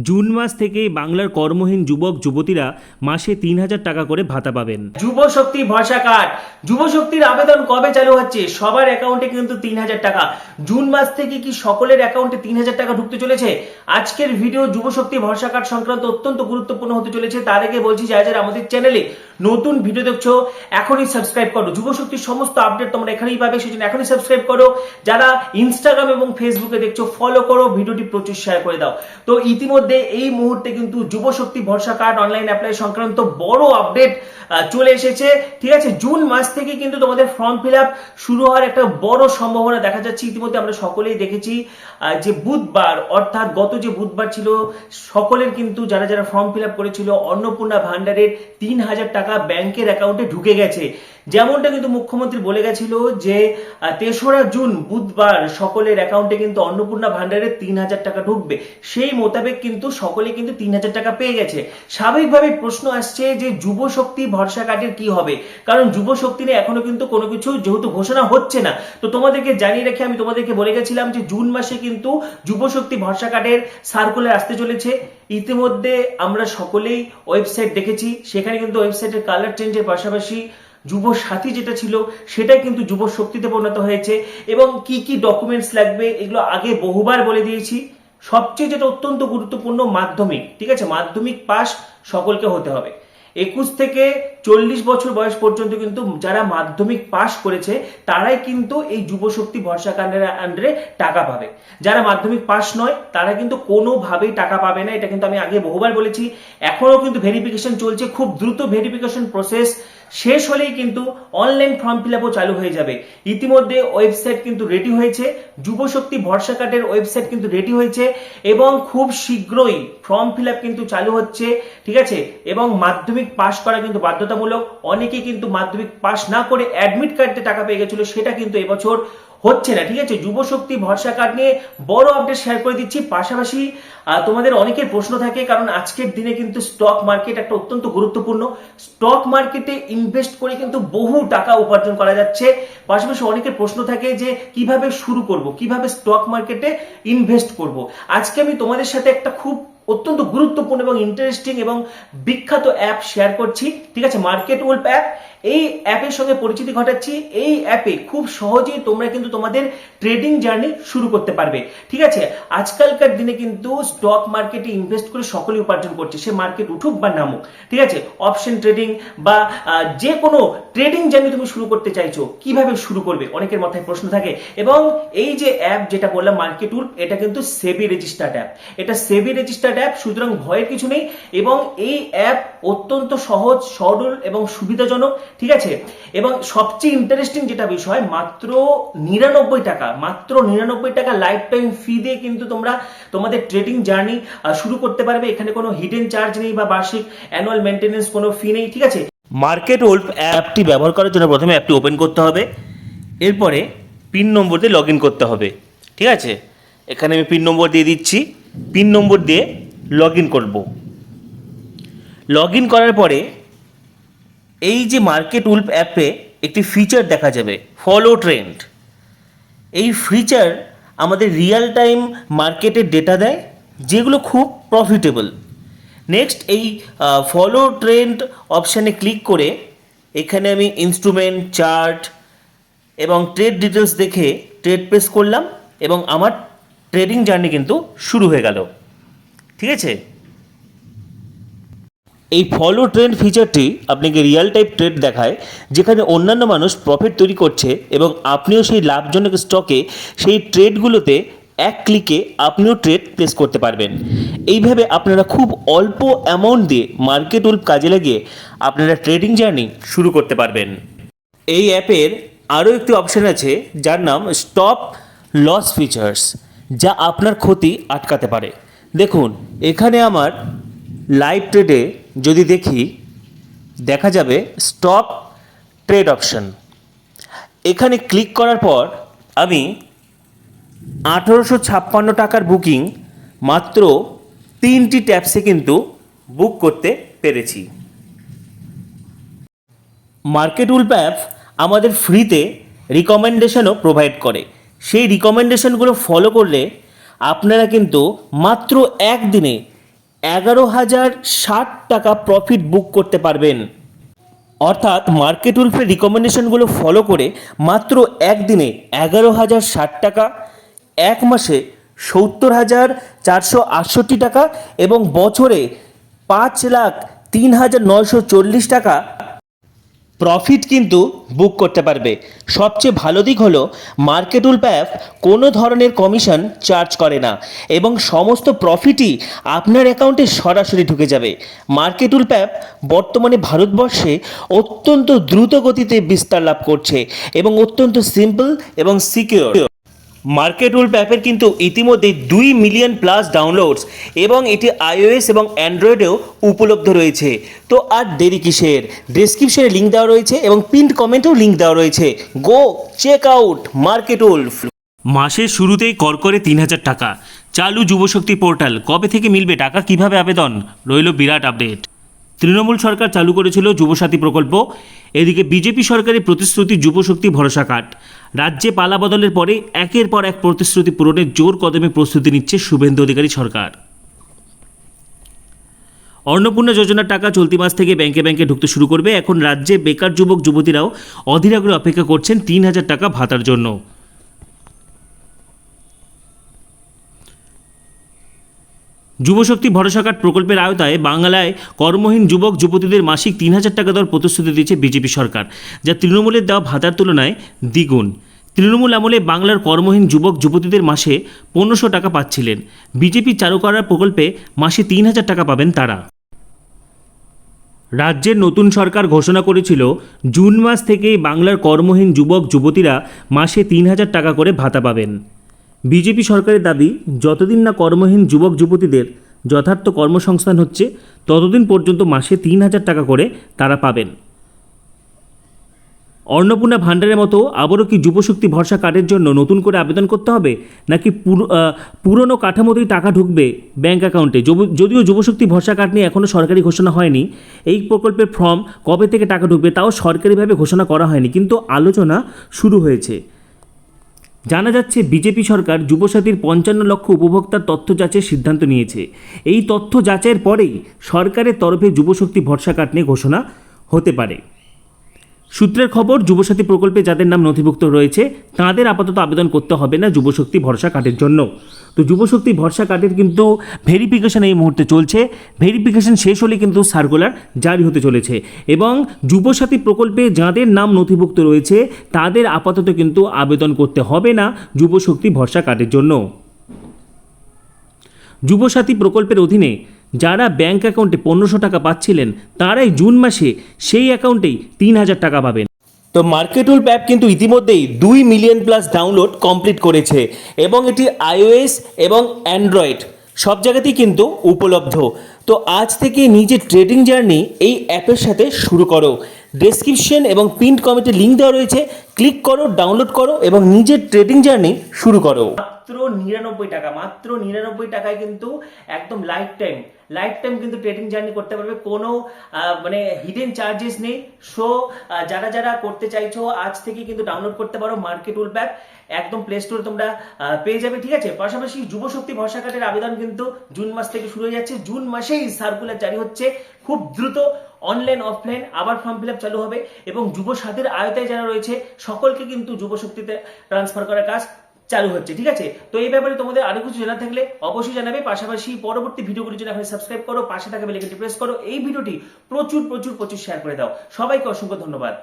June মাস থেকেই বাংলার কর্মহীন যুবক যুবতীরা মাসে 3,000 টাকা করে ভাতা পাবেন। যুব শক্তি ভরসা কার্ড, যুব শক্তির আবেদন কবে চালু হচ্ছে? সবার অ্যাকাউন্টে কিন্তু 3,000 টাকা। জুন মাস থেকে কি সকলের অ্যাকাউন্টে 3,000 টাকা ঢুকতে চলেছে? আজকের ভিডিও যুব শক্তি ভরসা কার্ড সংক্রান্ত অত্যন্ত গুরুত্বপূর্ণ হতে চলেছে। তার আগে বলছি, যারা আমাদের চ্যানেলে নতুন ভিডিও দেখছো এখনই সাবস্ক্রাইব করো। যুব শক্তির সমস্ত আপডেট তোমরা এখানেই পাবে, সেজন্য এখনই সাবস্ক্রাইব করো। যারা ইনস্টাগ্রাম এবং ফেসবুকে দেখছো ফলো করো, ভিডিওটি প্রচুর শেয়ার করে দাও। তো ইতিমধ্যে এই মুহূর্তে কিন্তু যুব শক্তি ভরসা কার্ড অনলাইন অ্যাপ্লাই সংক্রান্ত বড় আপডেট চলে এসেছে। ঠিক আছে, জুন মাস থেকে কিন্তু তোমাদের ফর্ম ফিল আপ শুরু হওয়ার একটা বড় সম্ভাবনা দেখা যাচ্ছে। ইতিমধ্যে আমরা সকলেই দেখেছি যে বুধবার, অর্থাৎ গত যে বুধবার ছিল, সকলের কিন্তু যারা যারা ফর্ম ফিল আপ করেছিল অন্নপূর্ণা ভান্ডারের 3,000 টাকা ব্যাংকের অ্যাকাউন্টে ঢুকে গেছে। যেমনটা কিন্তু মুখ্যমন্ত্রী বলে গেছিল যে 3রা জুন বুধবার সকলের অ্যাকাউন্টে কিন্তু অন্নপূর্ণা ভান্ডারের 3,000 টাকা ঢুকবে। সেই মোতাবেক কিন্তু সকলে কিন্তু 3,000 টাকা পেয়ে গেছে। স্বাভাবিকভাবে প্রশ্ন আসছে যে যুব শক্তি ভরসা কার্ডের কি হবে, কারণ যুব শক্তি নিয়ে এখনো কিন্তু কোনো কিছু যেহেতু ঘোষণা হচ্ছে না। তো তোমাদেরকে জানিয়ে রেখে আমি তোমাদেরকে বলে গেছিলাম যে জুন মাসে কিন্তু যুব শক্তি ভরসা কার্ডের সার্কুলার আসতে চলেছে। ইতিমধ্যে আমরা সকলেই ওয়েবসাইট দেখেছি, সেখানে কিন্তু ওয়েবসাইটের কালার চেঞ্জের পাশাপাশি যুব সাথী যেটা ছিল সেটাই কিন্তু যুব শক্তিতে পরিণত হয়েছে। এবং কি কি ডকুমেন্টস লাগবে এগুলো আগে বহুবার বলে দিয়েছি। সবচেয়ে যেটা অত্যন্ত গুরুত্বপূর্ণ, মাধ্যমিক। ঠিক আছে, মাধ্যমিক পাস সকলকে হতে হবে। 21 থেকে 40 বছর বয়স পর্যন্ত কিন্তু যারা মাধ্যমিক পাস করেছে তারাই কিন্তু এই যুব শক্তি ভরসা কার্ডের আন্ডারে টাকা পাবে। যারা মাধ্যমিক পাস নয় তারা কিন্তু কোনোভাবেই টাকা পাবে না। এটা কিন্তু আমি আগে বহুবার বলেছি। এখনো কিন্তু ভেরিফিকেশন চলছে, খুব দ্রুত ভেরিফিকেশন প্রসেস শেষ হলেই কিন্তু অনলাইন ফর্ম ফিল আপও চালু হয়ে যাবে। ইতিমধ্যে ওয়েবসাইট কিন্তু রেডি হয়েছে, যুব শক্তি ভরসা কার্ডের ওয়েবসাইট কিন্তু রেডি হয়েছে এবং খুব শীঘ্রই ফর্ম ফিল আপ কিন্তু চালু হচ্ছে। ঠিক আছে, এবং মাধ্যমিক পাস করা কিন্তু বাধ্যতামূলক। অনেকে কিন্তু মাধ্যমিক পাস না করে অ্যাডমিট কার্ডে টাকা পেয়ে গেছিল, সেটা কিন্তু এবছর হচ্ছে না। ঠিক আছে, যুব শক্তি ভরসা কার্ড নিয়ে বড় আপডেট শেয়ার করে দিচ্ছি। পাশাপাশি তোমাদের অনেকের প্রশ্ন থাকে, কারণ আজকের দিনে কিন্তু স্টক মার্কেট একটা অত্যন্ত গুরুত্বপূর্ণ। স্টক মার্কেটে ইনভেস্ট করে কিন্তু বহু টাকা উপার্জন করা যাচ্ছে। পাশাপাশি অনেকের প্রশ্ন থাকে যে কিভাবে শুরু করব, কিভাবে স্টক মার্কেটে ইনভেস্ট করব। আজকে আমি তোমাদের সাথে একটা খুব অত্যন্ত গুরুত্বপূর্ণ এবং ইন্টারেস্টিং এবং বিখ্যাত অ্যাপ শেয়ার করছি। ঠিক আছে, মার্কেট উলফ অ্যাপ। এই অ্যাপের সঙ্গে পরিচিতি ঘটাচ্ছি। এই অ্যাপে খুব সহজেই তোমরা কিন্তু তোমাদের ট্রেডিং জার্নি শুরু করতে পারবে। ঠিক আছে, আজকালকার দিনে কিন্তু স্টক মার্কেটে ইনভেস্ট করে সকলেই উপার্জন করছে, সে মার্কেট উঠুক বা নামুক। ঠিক আছে, অপশন ট্রেডিং বা যে কোনো ট্রেডিং জার্নি তুমি শুরু করতে চাইছো, কিভাবে শুরু করবে অনেকের মাথায় প্রশ্ন থাকে। এবং এই যে অ্যাপ যেটা বললাম মার্কেট উলফ, এটা কিন্তু সেবি রেজিস্টার্ড অ্যাপ। এটা সেবি রেজিস্টার্ড অ্যাপ, সুতরাং ভয়ের কিছু নেই। এবং এই অ্যাপ অত্যন্ত সহজ সরল এবং সুবিধাজনক। ঠিক আছে, এবং সবচেয়ে ইন্টারেস্টিং যেটা বিষয়, মাত্র 99 টাকা, মাত্র 99 টাকা লাইফ টাইম ফি দিয়ে কিন্তু তোমরা তোমাদের ট্রেডিং জার্নি শুরু করতে পারবে। এখানে কোনো হিডেন চার্জ নেই বা বার্ষিক অ্যানুয়াল মেনটেন্যান্স কোনো ফি নেই। ঠিক আছে, মার্কেট উলফ অ্যাপটি ব্যবহার করার জন্য প্রথমে অ্যাপটি ওপেন করতে হবে, এরপরে পিন নম্বর দিয়ে লগ ইন করতে হবে। ঠিক আছে, এখানে আমি পিন নম্বর দিয়ে দিচ্ছি, পিন নম্বর দিয়ে লগ ইন করবো। লগ ইন করার পরে এই যে মার্কেট উলফ অ্যাপে একটি ফিচার দেখা যাবে, ফলো ট্রেন্ড। এই ফিচার আমাদের রিয়েল টাইম মার্কেটের ডেটা দেয়, যেগুলো খুব প্রফিটেবল। নেক্সট এই ফলো ট্রেন্ড অপশানে ক্লিক করে এখানে আমি ইনস্ট্রুমেন্ট, চার্ট এবং ট্রেড ডিটেলস দেখে ট্রেড প্লেস করলাম এবং আমার ট্রেডিং জার্নি কিন্তু শুরু হয়ে গেল। ঠিক আছে, এই ফলো ট্রেন্ড ফিচারটি আপনাকে রিয়েল টাইম ট্রেড দেখায়, যেখানে অন্যান্য মানুষ প্রফিট তৈরি করছে এবং আপনিও সেই লাভজনক স্টকে সেই ট্রেডগুলোতে এক ক্লিকে আপনিও ট্রেড প্লেস করতে পারবেন। এইভাবে আপনারা খুব অল্প অ্যামাউন্ট দিয়ে মার্কেট উলফ কাজে লাগিয়ে আপনারা ট্রেডিং জার্নি শুরু করতে পারবেন। এই অ্যাপের আরও একটি অপশান আছে যার নাম স্টপ লস ফিচার্স, যা আপনার ক্ষতি আটকাতে পারে। দেখুন, এখানে আমার লাইভ ট্রেডে যদি দেখি, দেখা যাবে স্টপ ট্রেড অপশন। এখানে ক্লিক করার পর আমি 1856 টাকার বুকিং মাত্র 3টি ট্যাপসে কিন্তু বুক করতে পেরেছি। মার্কেট উলফ অ্যাপ আমাদের ফ্রিতে রিকমেন্ডেশনও প্রোভাইড করে। সেই রিকমেন্ডেশনগুলো ফলো করলে আপনারা কিন্তু মাত্র একদিনে 11,060 টাকা প্রফিট বুক করতে পারবেন। অর্থাৎ মার্কেট উলফের রিকমেন্ডেশনগুলো ফলো করে মাত্র একদিনে 11,060 টাকা, এক মাসে 70,468 টাকা এবং বছরে 5,03,940 টাকা প্রফিট কিন্তু বুক করতে পারবে। সবচেয়ে ভালো দিক হলো মার্কেট উলফ অ্যাপ কোনো ধরনের কমিশন চার্জ করে না এবং সমস্ত প্রফিটই আপনার অ্যাকাউন্টে সরাসরি ঢুকে যাবে। মার্কেট উলফ অ্যাপ বর্তমানে ভারতবর্ষে অত্যন্ত দ্রুত গতিতে বিস্তার লাভ করছে এবং অত্যন্ত সিম্পল এবং সিকিউর। মার্কেট উলফ অ্যাপের কিন্তু ইতিমধ্যে 2 মিলিয়ন প্লাস ডাউনলোডস এবং এটি iOS এবং অ্যান্ড্রয়েডেও উপলব্ধ রয়েছে। তো আর দেরি কিসের, ডেসক্রিপশনে লিঙ্ক দেওয়া রয়েছে এবং পিন্ড কমেন্টেও লিঙ্ক দেওয়া রয়েছে। Go check out Market Wolf. মাসের শুরুতেই করকরে 3,000 টাকা চালু যুবশক্তি পোর্টাল। কবে থেকে মিলবে টাকা, কিভাবে আবেদন, রইল বিরাট আপডেট। তৃণমূল সরকার চালু করেছিল যুবসাথী প্রকল্প, এদিকে বিজেপি সরকারের প্রতিশ্রুতি যুবশক্তি ভরসা কার্ড। রাজ্যে পালা বদলের পরে একের পর এক প্রতিশ্রুতি পূরণের জোর কদমে প্রস্তুতি নিচ্ছে শুভেন্দু অধিকারী সরকার। অন্নপূর্ণা যোজনার টাকা চলতি মাস থেকে ব্যাংকে ব্যাংকে ঢুকতে শুরু করবে। এখন রাজ্যে বেকার যুবক যুবতীরাও অধীর আগ্রহে অপেক্ষা করছেন 3,000 টাকা ভাতার জন্য। যুবশক্তি ভরসা কার্ড প্রকল্পের আওতায় বাংলায় কর্মহীন যুবক যুবতীদের মাসিক 3,000 টাকা দেওয়ার প্রতিশ্রুতি দিয়েছে বিজেপি সরকার, যা তৃণমূলের দেওয়া ভাতার তুলনায় দ্বিগুণ। তৃণমূল আমলে বাংলার কর্মহীন যুবক যুবতীদের মাসে 1,500 টাকা পাচ্ছিলেন। বিজেপি চালু করার প্রকল্পে মাসে 3,000 টাকা পাবেন তারা। রাজ্যের নতুন সরকার ঘোষণা করেছিল জুন মাস থেকেই বাংলার কর্মহীন যুবক যুবতীরা মাসে 3,000 টাকা করে ভাতা পাবেন। বিজেপি সরকারের দাবি, যতদিন না কর্মহীন যুবক যুবতীদের যথার্থ কর্মসংস্থান হচ্ছে ততদিন পর্যন্ত মাসে 3,000 টাকা করে তারা পাবেন। অন্নপূর্ণা ভাণ্ডারের মতো আবারও কি যুবশক্তি ভরসা কার্ডের জন্য নতুন করে আবেদন করতে হবে, নাকি পুরনো কাঠামোতেই টাকা ঢুকবে ব্যাঙ্ক অ্যাকাউন্টে? যদিও যুবশক্তি ভরসা কার্ড নিয়ে এখনও সরকারি ঘোষণা হয়নি, এই প্রকল্পের ফর্ম কবে থেকে টাকা ঢুকবে তাও সরকারিভাবে ঘোষণা করা হয়নি, কিন্তু আলোচনা শুরু হয়েছে। জানা যাচ্ছে বিজেপি সরকার যুবসাথীর 55 লক্ষ উপভোক্তার তথ্য যাচাইয়ের সিদ্ধান্ত নিয়েছে। এই তথ্য যাচাইয়ের পরেই সরকারের তরফে যুবশক্তি ভরসা কার্ড নিয়ে ঘোষণা হতে পারে। সূত্রের খবর, যুবসাথী প্রকল্পে যাদের নাম নথিভুক্ত রয়েছে তাদের আপাতত আবেদন করতে হবে না যুবশক্তি ভরসা কার্ডের জন্য। তো যুবশক্তি ভরসা কার্ডের কিন্তু ভেরিফিকেশন এই মুহূর্তে চলছে। ভেরিফিকেশন শেষ হলে কিন্তু সার্কুলার জারি হতে চলেছে এবং যুবসাথী প্রকল্পে যাদের নাম নথিভুক্ত রয়েছে তাদের আপাতত কিন্তু আবেদন করতে হবে না যুবশক্তি ভরসা কার্ডের জন্য। যুবসাথী প্রকল্পের অধীনে যারা ব্যাঙ্ক অ্যাকাউন্টে 1,500 টাকা পাচ্ছিলেন তারাই জুন মাসে সেই অ্যাকাউন্টেই 3,000 টাকা পাবেন। তো মার্কেট উলফ অ্যাপ কিন্তু ইতিমধ্যেই 2 মিলিয়ন প্লাস ডাউনলোড কমপ্লিট করেছে এবং এটি iOS এবং অ্যান্ড্রয়েড সব জায়গাতেই কিন্তু উপলব্ধ। তো আজ থেকে নিজের ট্রেডিং জার্নি এই অ্যাপের সাথে শুরু করো। ডেসক্রিপশন এবং পিন্ড কমেন্টে লিঙ্ক দেওয়া রয়েছে, ক্লিক করো, ডাউনলোড করো এবং নিজের ট্রেডিং জার্নি শুরু করো। মাত্র 99 টাকা, মাত্র 99 টাকায় কিন্তু একদম লাইফ টাইম কিন্তু ট্রেডিং জার্নি করতে পারবে। কোনো মানে হিডেন চার্জেস নেই। সো যারা যারা করতে চাইছো আজ থেকে কিন্তু ডাউনলোড করতে পারো মার্কেট উলফ অ্যাপ, একদম প্লে স্টোরে তোমরা পেয়ে যাবে, ঠিক আছে। পাশাপাশি যুবশক্তি ভরসা কার্ডের আবেদন কিন্তু জুন মাস থেকে শুরু হয়ে যাচ্ছে। জুন মাসেই সার্কুলার জারি হচ্ছে, খুব দ্রুত অনলাইন অফলাইন আবার ফর্ম ফিল আপ চালু হবে এবং যুবসাথীর আয়তায় যারা রয়েছে সকলকে কিন্তু যুবশক্তিতে ট্রান্সফার করার কাজ চালু হচ্ছে, ঠিক আছে। তো এই ব্যাপারে তোমাদের আরো কিছু জানা থাকলে অবশ্যই জানাবে। পাশাপাশি পরবর্তী ভিডিওগুলির জন্য এখন সাবস্ক্রাইব করো, পাশে থাকা বেল আইকনটি প্রেস করো, এই ভিডিওটি প্রচুর শেয়ার করে দাও। সবাইকে অসংখ্য ধন্যবাদ।